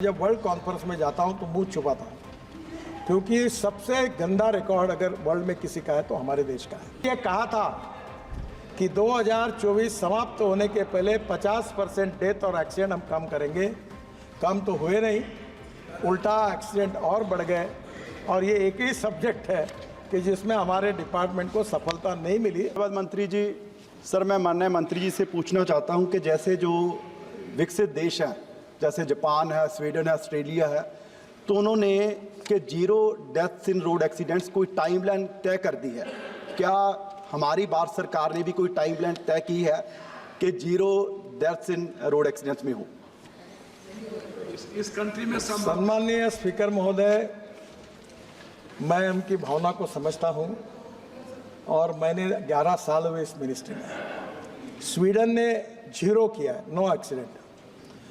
जब world conference में जाता हूं तो मुंह छुपाता हूं, क्योंकि सबसे गंदा रिकॉर्ड अगर वर्ल्ड में किसी का है तो हमारे देश का है। ये कहा था कि 2024 समाप्त होने के पहले 50% डेथ और एक्सीडेंट हम कम करेंगे। कम तो हुए नहीं, उल्टा एक्सीडेंट और बढ़ गए। और ये एक ही सब्जेक्ट है कि जिसमें हमारे डिपार्टमेंट को सफलता नहीं मिली। धन्यवाद मंत्री जी। सर, मैं माननीय मंत्री जी से पूछना चाहता हूं कि जैसे जो विकसित देश हैं, जैसे जापान है, स्वीडन है, ऑस्ट्रेलिया है, तो उन्होंने कि 0 डेथ्स इन रोड एक्सीडेंट्स कोई टाइमलाइन तय कर दी है। क्या हमारी भारत सरकार ने भी कोई टाइमलाइन तय की है कि 0 डेथ्स इन रोड एक्सीडेंट्स में हो? इस कंट्री में सम्माननीय स्पीकर महोदय, मैं उनकी भावना को समझता हूं और मैंने 11 साल हुए इस मिनिस्ट्री में। स्वीडन ने 0 किया है, नो एक्सीडेंट।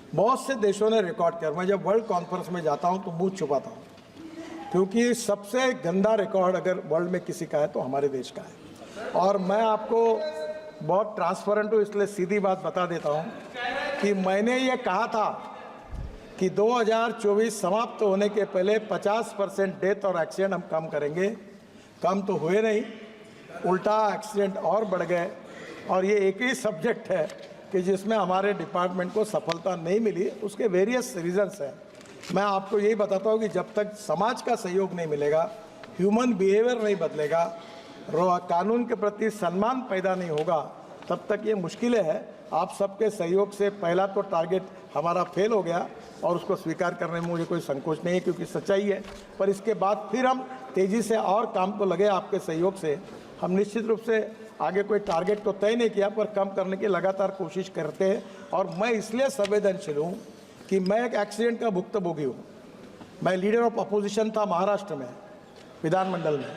बहुत से देशों ने रिकॉर्ड किया। मैं जब वर्ल्ड कॉन्फ्रेंस में जाता हूं तो मुंह छुपाता हूं, क्योंकि सबसे गंदा रिकॉर्ड अगर वर्ल्ड में किसी का है तो हमारे देश का है। और मैं आपको बहुत ट्रांसपेरेंट हूं, इसलिए सीधी बात बता देता हूं कि मैंने ये कहा था कि 2024 समाप्त होने के पहले 50% डेथ और एक्सीडेंट हम कम करेंगे। कम तो हुए नहीं, उल्टा एक्सीडेंट और बढ़ गए। और ये एक ही सब्जेक्ट है कि जिसमें हमारे डिपार्टमेंट को सफलता नहीं मिली। उसके वेरियस रीजंस हैं। मैं आपको यही बताता हूँ कि जब तक समाज का सहयोग नहीं मिलेगा, ह्यूमन बिहेवियर नहीं बदलेगा, कानून के प्रति सम्मान पैदा नहीं होगा, तब तक ये मुश्किलें हैं। आप सबके सहयोग से पहला तो टारगेट हमारा फेल हो गया और उसको स्वीकार करने में मुझे कोई संकोच नहीं है, क्योंकि सच्चाई है। पर इसके बाद फिर हम तेज़ी से और काम तो लगे आपके सहयोग से। हम निश्चित रूप से आगे कोई टारगेट तो तय नहीं किया, पर कम करने की लगातार कोशिश करते हैं। और मैं इसलिए संवेदनशील हूँ कि मैं एक एक्सीडेंट का भुक्तभोगी हूँ। मैं लीडर ऑफ अपोजिशन था महाराष्ट्र में, विधानमंडल में,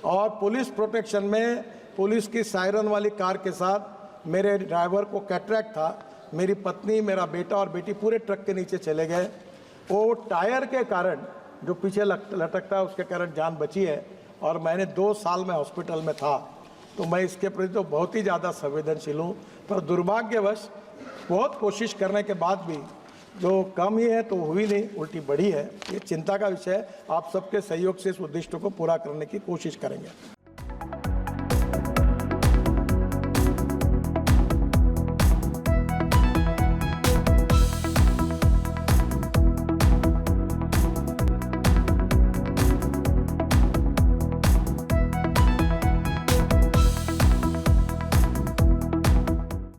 और पुलिस प्रोटेक्शन में पुलिस की सायरन वाली कार के साथ मेरे ड्राइवर को कैटरैक्ट था। मेरी पत्नी, मेरा बेटा और बेटी पूरे ट्रक के नीचे चले गए। वो टायर के कारण जो पीछे लटकता है उसके कारण जान बची है। और मैंने 2 साल में हॉस्पिटल में था। तो मैं इसके प्रति तो बहुत ही ज़्यादा संवेदनशील हूँ। पर दुर्भाग्यवश बहुत कोशिश करने के बाद भी जो कम ही है तो हुई नहीं, उल्टी बढ़ी है। ये चिंता का विषय है। आप सबके सहयोग से इस उद्देश्य को पूरा करने की कोशिश करेंगे।